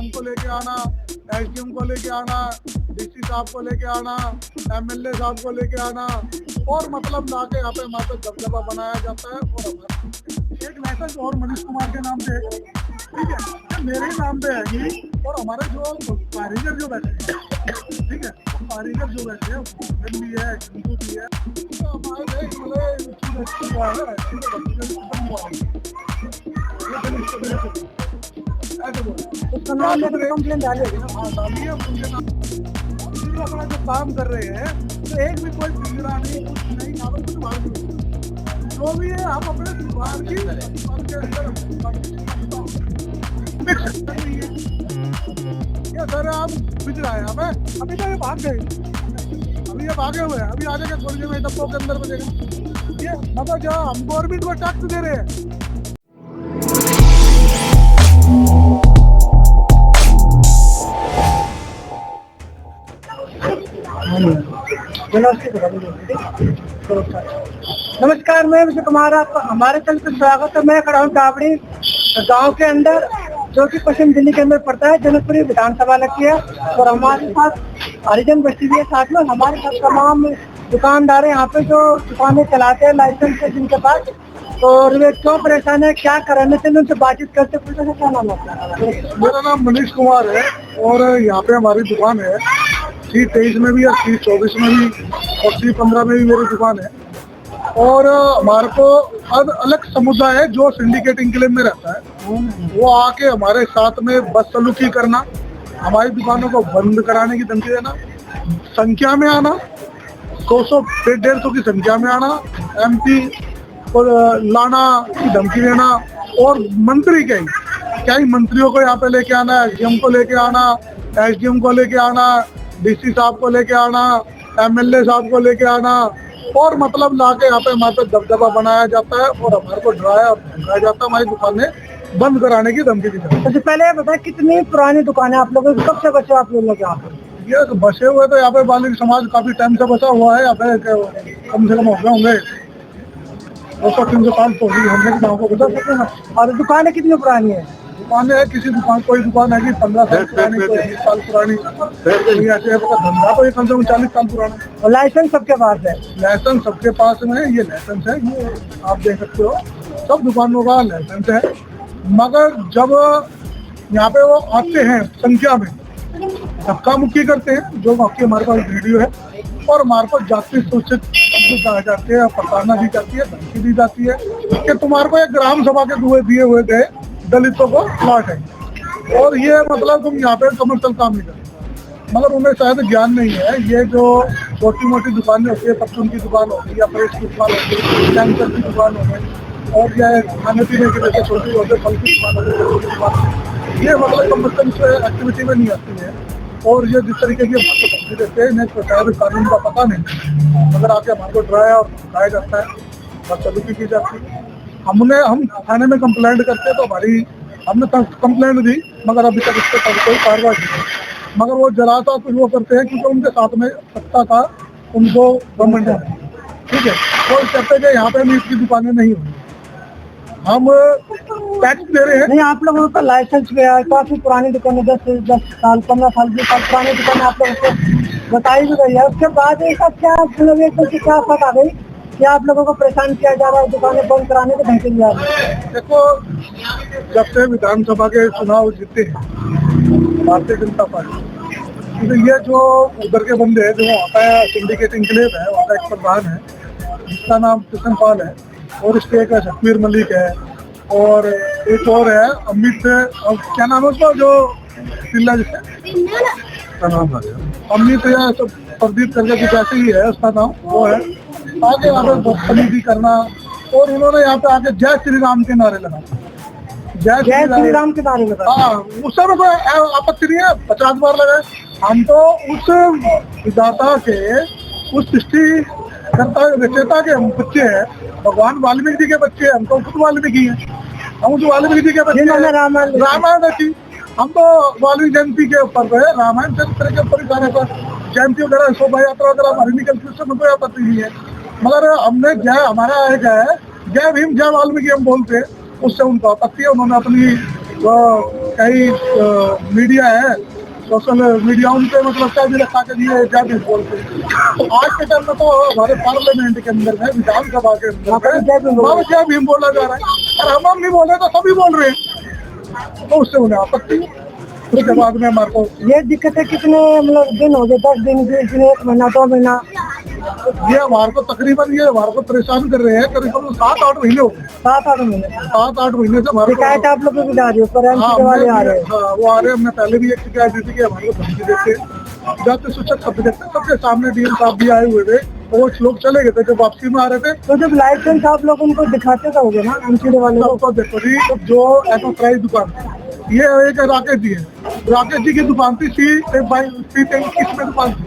CM को लेके आना, एसडीएम को लेके आना, डीसी साहब को लेके आना, एमएलए साहब को लेके आना और मतलब लाके यहाँ पे दबदबा बनाया जाता है। और हमारा एक मैसेज और मनीष कुमार के नाम पे, ठीक है, ये मेरे ही नाम पे है ये। और हमारे जो कारीगर जो बैठे हैं, ठीक है, कारीगर जो बैठे हैं भी है, जिंदू भी है, तो हमारे कंप्लेन डालिए ना, हाँ डालिए उनके नाम अपना जो काम कर रहे हैं। तो एक भी कोई पिंजरा नहीं, कुछ नहीं, यहाँ पर कुछ बात नहीं, जो भी है आप अपने परिवार की ये सर आप बिज रहा है हमें। अभी तो ये भाग गए, अभी ये भागे हुए हैं, अभी आ जाएंगे थोड़ी देर में डब्बों के अंदर बजेगा। ये मतलब जो हम गवर्नमेंट को टैक्स दे रहे हैं। नमस्कार, मैं विजय कुमार, आपका हमारे चैनल पर स्वागत है। मैं खड़ा हूँ टावड़ी गांव के अंदर, जो कि पश्चिम दिल्ली के अंदर पड़ता है। जनकपुरी विधानसभा लगती है और हमारे साथ हरिजन बस्ती भी है साथ में। हमारे साथ तमाम दुकानदार यहाँ पे जो दुकानें चलाते हैं, लाइसेंस है जिनके पास, और वे क्यों परेशान है, क्या कराने से उनसे बातचीत करते हैं। क्या नाम है? मेरा नाम मनीष कुमार है और यहाँ पे हमारी दुकान है। C23 में भी और C24 में भी और C15 में भी मेरी दुकान है। और हमारे को अलग समुदाय है जो सिंडिकेटिंग के लिए में रहता है, वो आके हमारे साथ में बदसलूकी करना, हमारी दुकानों को बंद कराने की धमकी देना, संख्या में आना, 100 150 की संख्या में आना, MP को लाना की धमकी देना। और मंत्री क्या ही मंत्रियों को यहाँ पे लेके आना, SDM को लेके आना, SDM को लेके आना, DC साहब को लेके आना, MLA साहब को लेके आना और मतलब लाके यहाँ पे हमारे पे दबदबा बनाया जाता है और हमारे को डराया जाता है, हमारी दुकानें बंद कराने की धमकी दी जाती है। सबसे पहले बताए कितनी पुरानी दुकान है आप लोगों की, कब से बचे आप लोग यहाँ पे? ये बसे हुए तो यहाँ पे बालिक समाज काफी टाइम से बसा हुआ है। यहाँ पे कम से कम हो गए होंगे 200-300 साल तो हमने गाँव को बचा सकते हैं। और दुकानें कितनी पुरानी है? दुकानें है, किसी दुकान कोई दुकान है कि 15 साल पुरानी, कोई 20 साल पुरानी, ऐसे धंधा तो ये कम से कम 40 साल पुराना। और लाइसेंस सबके पास है? लाइसेंस सबके पास में है, ये लाइसेंस है, ये आप देख सकते हो, सब दुकानों का लाइसेंस है। मगर जब यहाँ पे वो आते हैं संख्या में, धक्का मुक्की करते हैं, जो बाकी हमारे पास वीडियो है, और हमारे को जाति सूचित कहा जाते हैं, प्रताड़ना दी जाती है, धमकी दी जाती है कि तुम्हारे को एक ग्राम सभा के दिए हुए गए दलितों को प्लॉट है और ये मतलब तुम यहाँ पे कमर्शियल काम नहीं करते। मगर उन्हें शायद ज्ञान नहीं है, ये जो छोटी मोटी दुकानें होती है, परचून की दुकान होती है, प्रेस की दुकान होती है, कैंसर की दुकान होती है और ये खाने पीने की जैसे छोटी होती है, फल की दुकान, ये मतलब कमर्शियल एक्टिविटी में नहीं आती है। और ये जिस तरीके की धमकी देते हैं, इन्हें शायद कानून का पता नहीं, मगर आके हमारे को डराया और धमकाया जाता है, बदसलूकी की जाती है। हम थाने में कंप्लेंट करते हैं तो हमने कंप्लेंट दी, मगर अभी तक इसके पर कोई कार्रवाई नहीं। मगर वो जरा सा कुछ वो करते हैं क्योंकि उनके साथ में सत्ता का उनको गवर्नमेंट है, ठीक है, वो कहते हैं कि यहाँ पे भी इसकी दुकानें नहीं होंगी, हम टैक्स दे रहे हैं। नहीं, आप लोगों का लाइसेंस भी है, काफी पुरानी दुकान है, 10 साल 15 साल 20 साल पुरानी दुकान आप लोगों को बताई भी गई है। उसके बाद ऐसा क्या क्या बात आ गई कि आप लोगों को परेशान किया जा रहा है, दुकानें बंद कराने की धमकी दी जा रही है? देखो, जब से विधानसभा के चुनाव जीते हैं भारतीय जनता पार्टी, तो ये जो उधर के बंदे हैं, जो वहाँ का सिंडिकेटिंग के लिए है, वहाँ का एक प्रधान है जिसका नाम कृष्णपाल है, और इसके एक शक्बीर मलिक है, और एक और है अमित, क्या नाम है उसका जो जिला जिसका नाम है अमित या प्रदीप करके कुछ ऐसे ही है उसका नाम, वो है। आगे यहाँ पे बदतमीजी करना, और उन्होंने यहाँ पे आके जय श्री राम के नारे लगाए, जय श्री राम के नारे लगाए। हाँ, उस समय कोई आपत्ति नहीं है, 50 बार लगाए। हम तो उस विधाता के, उस सृष्टिकर्ता रचयिता के हम बच्चे हैं, भगवान वाल्मीकि जी के बच्चे हैं, हम तो खुद वाल्मीकि हैं, हम उस वाल्मीकि जी के बच्चे हैं। रामायण रची, हम तो वाल्मीकि जयंती के ऊपर है, रामायण चरित्र के ऊपर ही सारे पर जयंती वगैरह शोभा यात्रा वगैरह हमारी निकलती, उससे कोई आपत्ति नहीं है। मगर हमने जय, हमारा एक है जय भीम जय वाल्मीकि हम बोलते हैं, उससे उनको आपत्ति है। उन्होंने अपनी वो कई मीडिया है, सोशल मीडिया उन पे मतलब क्या भी रखा के दिए क्या भी बोलते हैं। तो आज के टाइम में तो हमारे पार्लियामेंट के अंदर में, विधानसभा के अंदर में क्या भीम बोला जा रहा है, और हम नहीं बोल रहे तो सभी बोल रहे हैं, तो उससे उन्हें आपत्ति है। उसके बाद में हमारे को ये दिक्कतें कितने मतलब दिन हो गए, 10 दिन, 20 दिन, 1 महीना, 2 महीना? ये हमारे को तकरीबन ये हमारे को परेशान कर रहे हैं, करीबन 7-8 महीने हो गए। 7-8 महीने 7-8 महीने से हमारे शिकायत आप लोग भी आ रही हो, पर एमसी वाले आ रहे हैं। हाँ, वो आ रहे हैं। हमने पहले भी एक शिकायत दी थी कि हमारे को धमकी देते हैं, जाते सूचक सब देखते, सबके सामने डीएम साहब भी आए हुए थे, वो लोग चले गए थे जब वापसी में आ रहे थे। तो जब लाइसेंस आप लोग उनको दिखाते तो होगे ना एमसी वाले को? तो देखो जी, जो एंटरप्राइज दुकान ये एक राकेश जी है, राकेश जी की दुकान थी C23 में दुकान थी।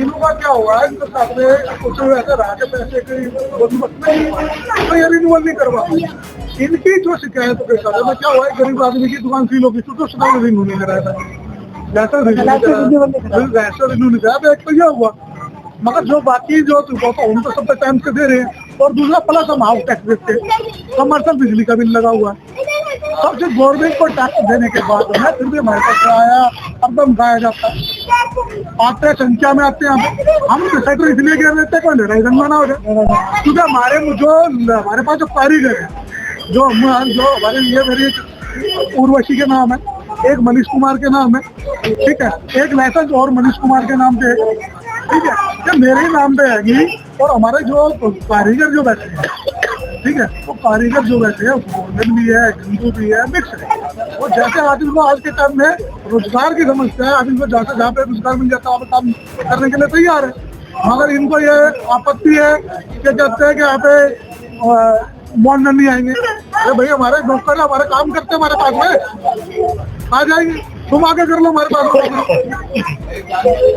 इनों का क्या हुआ है, इनके साथ में कुछ ऐसे रहा के पैसे की बंदोबस्त नहीं, तो ये रिन्यूअल नहीं करवा पाए। इनकी जो शिकायत के साथ में क्या हुआ है, गरीब आदमी की दुकान सील होगी, तो उसका रिन्यू नहीं कराया था, जैसा रिन्यू नहीं कराया, एक तो यह हुआ। मगर जो बाकी जो हम तो सब टाइम से दे रहे हैं, और दूसरा प्लस हम हाउस टैक्स देते हैं, कमर्शियल बिजली का बिल लगा हुआ है, सबसे गवर्नमेंट को टैक्स देने के बाद में फिर भी हमारे पास आया एकदम गाया जाता है। आते संख्या में आते हैं, हम सेक्टर इसलिए गिर देते हैं, कोई लड़ाई दंगा ना हो जाए, क्योंकि हमारे पास जो कारीगर है, जो हमारे लिए मेरी उर्वशी के नाम है, एक मनीष कुमार के नाम है, ठीक है, एक लाइसेंस और मनीष कुमार के नाम पे है, ठीक है, ये मेरे ही नाम पे आएगी। और हमारे जो कारीगर जो बैठे हैं, ठीक है, वो कारीगर जो बैठे हैं गोल्डन भी है, हिंदू भी है, मिक्स है। और जैसे आदमी को आज के टाइम में रोजगार की समस्या है, आदमी को जहाँ पे रोजगार मिल जाता है काम करने के लिए तैयार है, मगर इनको ये आपत्ति है कि कहते हैं कि यहाँ पे मॉडर्न नहीं आएंगे। अरे भाई, हमारे नौकर हमारे काम करते हैं, हमारे पास में आ जाएंगे, तुम आगे कर लो हमारे पास।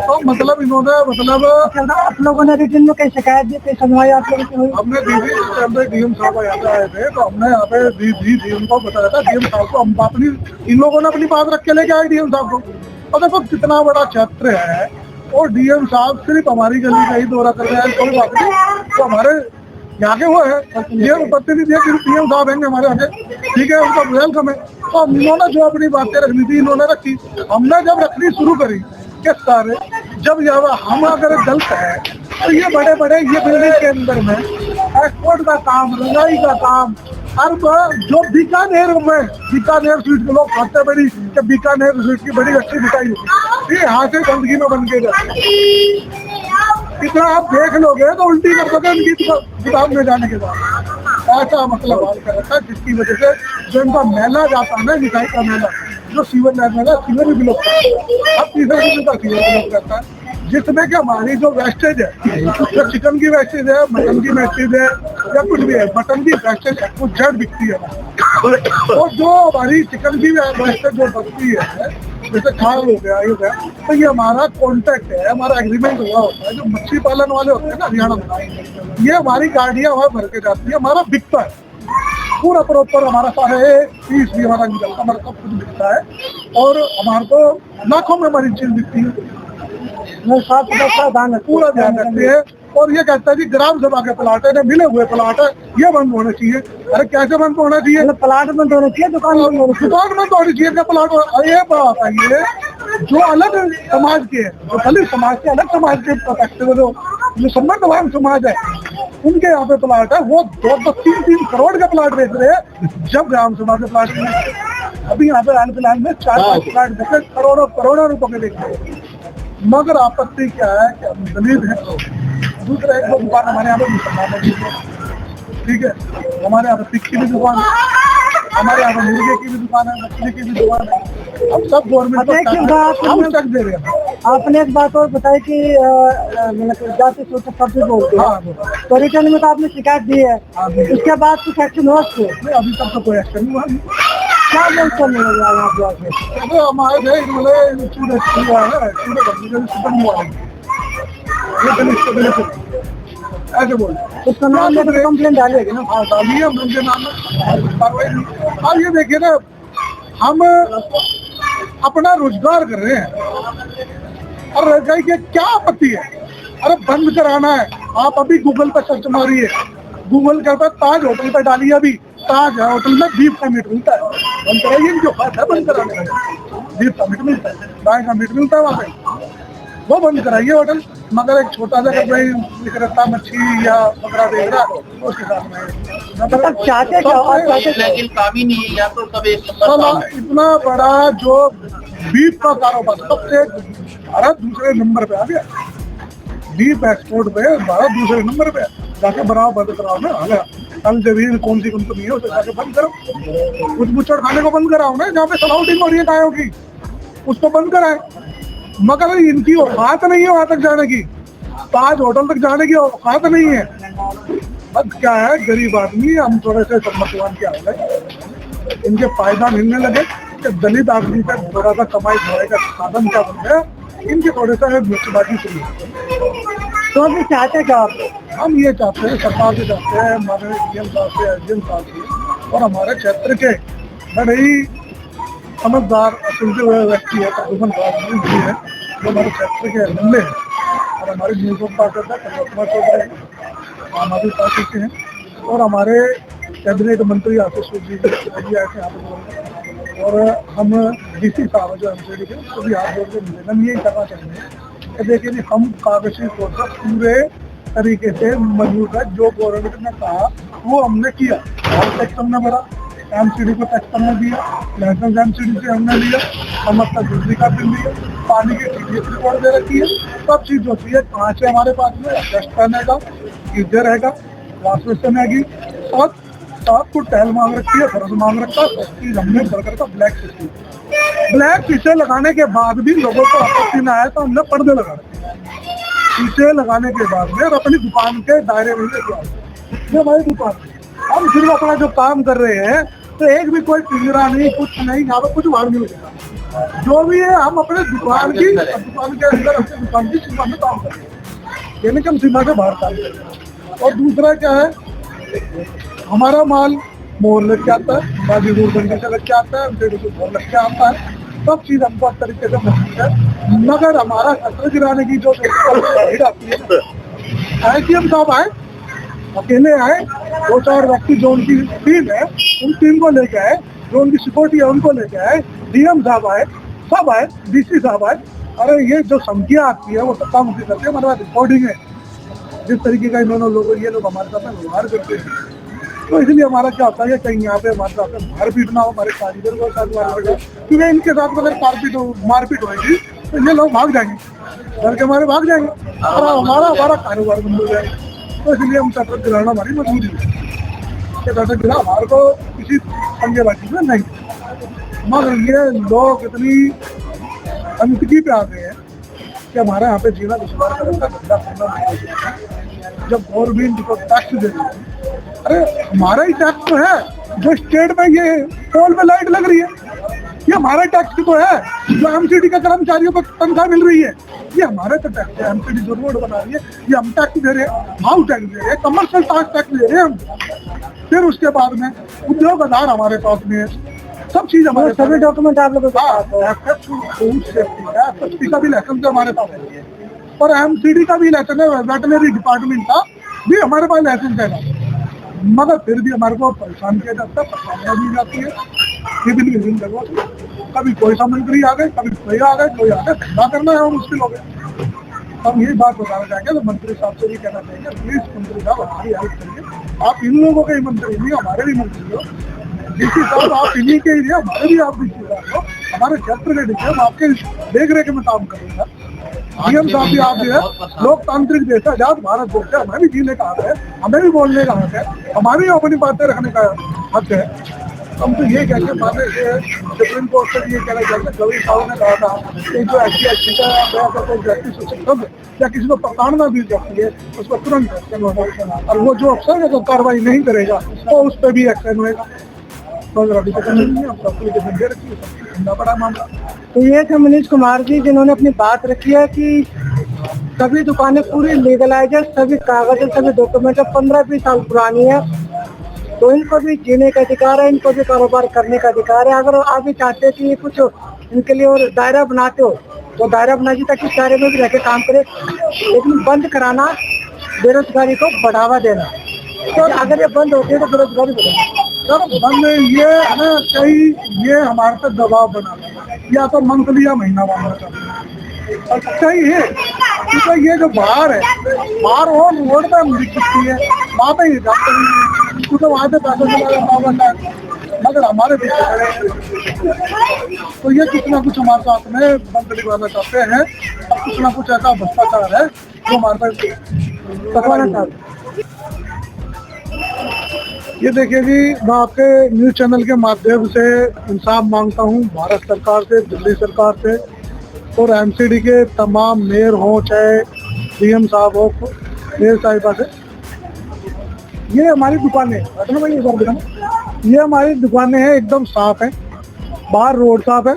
तो मतलब इन्होंने आप लोगों ने रिटर्न में कई शिकायत दी, कई सुनवाई आप लोगों की हुई? हमने दी, डीएम साहब आए थे, तो हमने यहाँ पे डीएम को बताया था, डीएम साहब को हम अपनी, इन लोगों ने अपनी बात रख के लेके आए डीएम साहब को। और देखो कितना बड़ा क्षेत्र है, और डीएम साहब सिर्फ हमारी गली का ही दौरा कर रहे हैं, कोई बात नहीं, तो हमारे यहाँ के वो है, ये प्रतिनिधि है, डीएम साहब हैं हमारे यहाँ के, ठीक है, उनका वेलकम है। तो इन्होंने जो अपनी बातें रखनी थी इन्होंने रखी। हमने जब रखनी शुरू करी कि सारे जब हम अगर गलत है, तो ये बड़े बड़े ये बिल्डिंग के अंदर में एक्सपोर्ट का काम, रंगाई का काम, और जो बीकानेर स्वीट के लोग खाते बड़ी, कि बीकानेर स्वीट की बड़ी अच्छी मिठाई होगी, ये यहाँ से गंदगी में बन के जाए, इतना आप देख लोगे तो उल्टी कर दोगे उनकी किताब में जाने के बाद। ऐसा मतलब हाल कर रखा है, जिसकी वजह से जो इनका मेला जाता है ना, मिठाई का मेला, जो सीवर मेला, सीवर भी बिलोक करता है, अब तीसरे दिन का सीवर बिलोक करता है, जिसमें कि हमारी जो वेस्टेज है, जो चिकन की वेस्टेज है, मटन की वेस्टेज है, या कुछ भी है, मटन की वेस्टेज है वो जड़ बिकती है, और जो हमारी चिकन की वेस्टेज जो बचती है, जैसे खाल हो गया, ये हो गया, तो ये हमारा कॉन्ट्रैक्ट है, हमारा एग्रीमेंट हुआ होता है। जो मछली पालन वाले होते हैं ना हरियाणा में, ये हमारी गाड़ियां वहाँ भर के जाती है, हमारा बिकता है पूरा प्रॉपर, हमारा सारे पीस भी हमारा निकलता, हमारा सब कुछ बिकता है, और हमारे को लाखों में हमारी चीज बिकती है, पूरा ध्यान रखते हैं। और ये कहता है जी ग्राम सभा के प्लाट है, मिले हुए प्लाट है, ये बंद होना चाहिए। अरे कैसे बंद होना चाहिए? प्लाट बंद होना चाहिए, दुकान बंद होनी चाहिए क्या प्लाट? ये बात है, ये जो अलग समाज के, जो दलित समाज के, अलग समाज के जो संबंधवान समाज है, उनके यहाँ पे प्लाट है, वो 2-3 करोड़ का प्लाट बेच रहे हैं, जब ग्राम सभा के प्लाट में अभी यहाँ पे हाल फिलहाल में 4-5 प्लाट बेचे करोड़ों रुपए के बेच रहे हैं। मगर आपत्ति क्या है कि हम दलित हैं। दूसरा एक दुकान हमारे यहाँ पे मुसलमान है, ठीक है, हमारे यहाँ पे टिक्की की दुकान है, हमारे यहाँ पे मुर्गे की भी दुकान है, मछली की भी दुकान है, हम सब गवर्नमेंट टैक्स दे रहे हैं। आपने एक बात और बताई कि जाति सूचक शब्द बोलते हैं, तो रिटर्न में तो आपने शिकायत दी है, उसके बाद कुछ एक्शन हुआ उसको? अभी तक तो कोई एक्शन नहीं हुआ। क्या बोलते हैं हम आए थे, ऐसे बोल उसका नाम लेकर कंप्लेंट डालेगी ना? हाँ, डालिए, हम उनके नाम में कार्रवाई नहीं। और ये देखिए ना, हम अपना रोजगार कर रहे हैं, और रजाई की क्या आपत्ति है? अरे बंद कराना है, आप अभी गूगल पर सर्च मारिए, गूगल के ऊपर ताज होटल पर डालिए, अभी ताज होटल में बीफ का मीट मिलता है, बंद कराइए, इनके पास है बंद कराने का, बीफ का मीट मिलता है, गाय का मीट मिलता है वहाँ पे, वो बंद कराइए होटल। मगर एक छोटा सा कोई विक्रेता मच्छी या बकरा बेच रहा है उसके साथ में मतलब चाहते क्या और चाहते क्या? लेकिन काम ही नहीं है, या तो सब एक साला इतना बड़ा जो बीफ का कारोबार सबसे भारत दूसरे नंबर पे आ गया, बीफ एक्सपोर्ट पे भारत दूसरे नंबर पे, जाके बनाओ बंद कराओ ना। अल जबीर कौन सी कंपनी है उसे जाके बंद करो, कुछ बुच्चड़ खाने को बंद कराओ ना, जहाँ पे सलाउटिंग हो रही है गायों की उसको बंद कराए। मगर इनकी औकात नहीं है वहां तक जाने की, ताज होटल तक जाने की औकात नहीं है। बस क्या है, गरीब आदमी हम थोड़े से सम्मतवान के हाल है, इनके फायदा मिलने लगे कि दलित आदमी का थोड़ा सा कमाई धोए का साधन क्या बन गया, इनके थोड़े सा मिर्चबाजी शुरू। तो अभी चाहते क्या आप? हम ये चाहते हैं, सरकार से चाहते हैं, हमारे डीएम साहब से, एसडीएम साहब से और हमारे क्षेत्र के बड़े ही समझदार सुलझे हुए व्यक्ति है, प्रदूषण जी है जो हमारे क्षेत्र के एमएलए हैं और हमारे न्यूज पार्षद है कल्पना चौधरी आम आदमी पार्टी के हैं, और हमारे कैबिनेट मंत्री आशीष जी भी आए थे यहाँ पर, और हम डीसी साहब जो एमसीडी के उसको भी हाथ जोड़ के निवेदन यही करना चाहेंगे कि देखिए हम कागजी तौर पर पूरे तरीके से मजबूत है, जो गवर्नमेंट ने कहा वो हमने किया, टैक्स हमने भरा, एमसीडी को टैक्स हमने दिया, लाइसेंस एमसीडी से हमने लिया, समझता बिजली का बिल दिया, पानी की टीडीएस रिकॉर्ड दे रखी है, सब चीज होती है। कांच है हमारे पास में, एडजस्ट करने का गीजर रहेगा, वॉश बेसिन रहेगी, और साथ को टाइल मांग रखी है, फर्श मांग रखा है, सब चीज हमने बर्गर का ब्लैक शीशे, ब्लैक शीशे लगाने के बाद भी लोगों को आपत्ति न आया तो हमने पर्दे लगा रखे, शीशे लगाने के बाद में और अपनी दुकान के दायरे में लेके आए, ये हमारी दुकान है। हम सिर्फ अपना जो काम कर रहे हैं तो एक भी कोई पिंजरा नहीं, कुछ नहीं, यहाँ पे कुछ भाड़ नहीं लगेगा, जो भी है हम अपने दुकान की, दुकान के अंदर अपनी दुकान की सीमा में काम कर रहे हैं, यानी कि हम सीमा से बाहर काम कर रहे हैं। और दूसरा क्या है, हमारा माल मोर लग के आता है, गाजीपुर मंडी से लग के आता है, मोर लग के आता है, सब चीज हमको इस तरीके से मौजूद है। मगर हमारा कचरा गिराने की जो भीड़ आती है, एसडीएम साहब आए, अकेले आए, 2-4 व्यक्ति जो उनकी टीम है उन टीम को लेके आए, जो उनकी सिक्योरिटी है उनको लेके आए, डीएम साहब आए, सब आए, डीसी साहब आए। अरे ये जो संख्या आती है वो सत्ता मुक्ति करते हैं, हमारे पास रिकॉर्डिंग है जिस तरीके का इन्होंने ये लोग हमारे साथ में व्यवहार करते हैं। तो इसलिए हमारा क्या होता है, कहीं यहाँ पे हमारे साथ मारपीट ना हो, हमारे कारीगर को साथ मारपीट हो, क्योंकि इनके साथ अगर मारपीट होगी तो ये लोग भाग जाएंगे, घर के हमारे भाग जाएंगे और हमारा कारोबार बंद हो जाएगा। तो इसलिए हम शटर गिराना हमारी मजबूरी है, शटर गिरा हमारे को किसी पंगेबाजी में नहीं। मगर ये लोग इतनी अंतकी पे आ गए हैं कि हमारे यहाँ पे जीना दुश्वार का धंधा करना नहीं है। जब गवर्नमेंट को टैक्स दे रही है, अरे हमारा ही टैक्स तो है, जो स्टेट में ये पोल पे लाइट लग रही है ये हमारा टैक्स की तो है, जो एमसीडी के कर्मचारियों को तनख्वाह मिल रही है ये हमारे तो टैक्स है, एमसीडी जो रोड बना रही है ये हम टैक्स दे रहे हैं, हाउ टैक्स दे रहे हैं, कमर्शियल टैक्स दे रहे हैं हम। फिर उसके बाद में उद्योग आधार हमारे पास में है, सब चीज हमारे सभी डॉक्यूमेंट आप लोगों फूड सेफ्टी का भी लाइसेंस हमारे पास है, और एमसीडी का भी लाइसेंस है, वेटनरी डिपार्टमेंट का भी हमारे पास लाइसेंस है। मगर फिर भी हमारे को परेशान किया जाता है, परेशानियाँ दी जाती है, सिविल लगवा, कभी कोई सा मंत्री आ गए, कभी कोई आ गए, कोई आ गए, धंधा करना है मुश्किल हो गया। हम यही बात बताना चाहेंगे, तो मंत्री साहब से भी कहना चाहेंगे, प्लीज मंत्री साहब हमारी हेल्प करिए, आप इन लोगों के ही मंत्री नहीं, हमारे भी मंत्री हो, डीसी साहब आप इन्हीं के ही, हमारे भी आप डीसी साहब हो, हमारे क्षेत्र के डीसी, हम आपके देख रेख में काम करेंगे। डीएम साहब भी आप जो है लोकतांत्रिक देश है, आजाद भारत देश है, हमें भी जीने का हक है, हमें भी बोलने का हक है, हमारी अपनी बातें रखने का हक है। हम तो ये कहते हैं, सुप्रीम कोर्ट से ये कहना चाहते हैं, कभी साहब ने कहा था कि जो SC का या किसी को प्रताड़ना दी जाती है उस पर तुरंत एक्शन होगा, और वो जो अफसर है जो कार्रवाई नहीं करेगा तो उस पर भी एक्शन होगा। बड़ा मामला तो ये थे मनीष कुमार जी, जिन्होंने अपनी बात रखी है कि सभी दुकानें पूरी लीगलाइज है, सभी कागज, सभी डॉक्यूमेंट 15-20 साल पुरानी है, तो इनको भी जीने का अधिकार है, इनको भी कारोबार करने का अधिकार है। अगर आप भी चाहते हैं कि कुछ इनके लिए और दायरा बनाते हो तो दायरा बनाइए, ताकि इस दायरे में भी रहकर काम करे, लेकिन बंद कराना बेरोजगारी को बढ़ावा देना, तो अगर ये बंद होते हैं तो बेरोजगारी बढ़ेगी। सर बंद ये है ना, कई ये हमारे पे दबाव बना या तो मंथली या महीना मांगना चाहते हैं, और सही है क्योंकि ये जो बाहर है, बाहर वो रोड पे हम दिख सकती है, वहाँ पे ही जाते हैं क्योंकि वहाँ से पैसा चला जाता होगा शायद, मगर हमारे पीछे खड़े हैं। तो ये कुछ ना कुछ हमारे साथ में बंद लिखवाना चाहते हैं, और कुछ ना कुछ ऐसा भ्रष्टाचार है जो हमारे पास करवाना चाहते हैं। ये देखिए जी, मैं आपके न्यूज़ चैनल के माध्यम से इंसाफ मांगता हूँ भारत सरकार से, दिल्ली सरकार से और एमसीडी के तमाम मेयर हों चाहे सीएम साहब हो, मेयर साहिबा से। ये हमारी दुकानें ये हमारी दुकानें हैं, एकदम साफ है, बाहर रोड साफ है,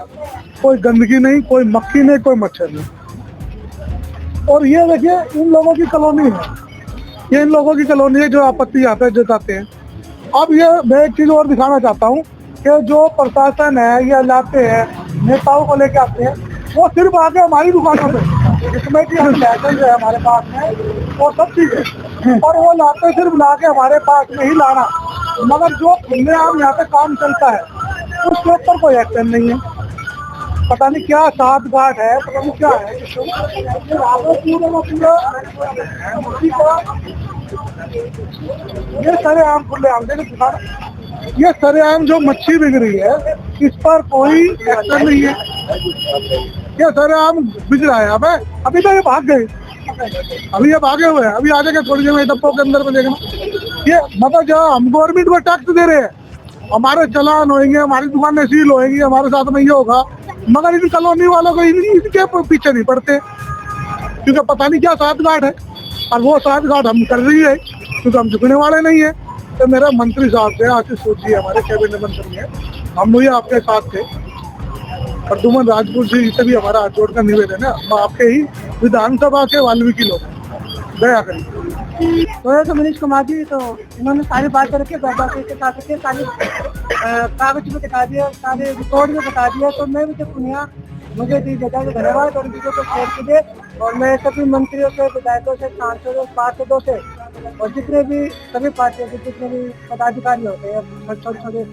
कोई गंदगी नहीं, कोई मक्खी नहीं, कोई मच्छर नहीं। और ये देखिए इन लोगों की कॉलोनी है, ये इन लोगों की कॉलोनी है जो आपत्ति यहाँ पे जताते हैं। अब ये मैं एक चीज़ और दिखाना चाहता हूँ कि जो प्रशासन है या लाते हैं नेताओं को लेके आते हैं, वो सिर्फ आके हमारी दुकानों पे जिसमें कि लाइसेंस है हमारे पास में और सब चीज़ें, और वो लाते सिर्फ ला के हमारे पास में ही लाना, मगर जो खुलेआम यहाँ पे काम चलता है उसके ऊपर कोई एक्शन नहीं है। पता नहीं क्या सात घाट है, पता नहीं क्या है, ये सरेआम खुलेआम देखो दुकान, ये सरेआम जो मच्छी बिक रही है इस पर कोई एक्शन नहीं है, ये सरेआम बिक रहा है। अब अभी तो ये भाग गए, अभी ये भागे हुए हैं, अभी आ जाएंगे थोड़ी देर में डब्बों के अंदर में देखना। ये मतलब जो हम गवर्नमेंट को टैक्स दे रहे हैं, हमारे चलान होंगे, हमारी दुकानें सील होएंगी, हमारे साथ में ये होगा, मगर इन कॉलोनी वालों को इनके पीछे नहीं पड़ते क्योंकि पता नहीं क्या सात घाट है, और वो सात घाट हम कर रही है क्योंकि हम झुकने वाले नहीं है। तो मेरा मंत्री साहब से आशीष सोची हमारे कैबिनेट मंत्री है, हम लोग आपके साथ थे, प्रद्युमन राजपूत जी से भी हमारा हाथ जोड़ कर निवेदन है, हम आपके ही विधानसभा के वाल्मीकि लोग दया करें। तो मनीष कुमार जी, तो इन्होंने सारी बात करके के साथ सारी कागज में दिखा दिया, सारे रिकॉर्ड में बता दिया। तो मैं भी पुनिया मुझे दी जगह धन्यवाद और वीडियो को शेयर कीजिए, और मैं सभी मंत्रियों से, विधायकों से, सांसदों, पार्षदों से और जितने भी सभी पार्टियों के जितने भी पदाधिकारी होते हैं, छोटे छोटे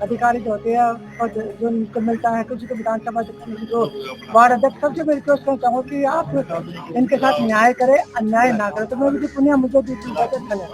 अधिकारी जो होते हैं और जो उनको मिलता है, कुछ विधानसभा जो वार्ड अध्यक्ष, सबसे मैं रिक्वेस्ट करना चाहूँ कि आप इनके साथ न्याय करें, अन्याय ना करें। तो मैं भी पुनिया मुझे दी धन्यवाद।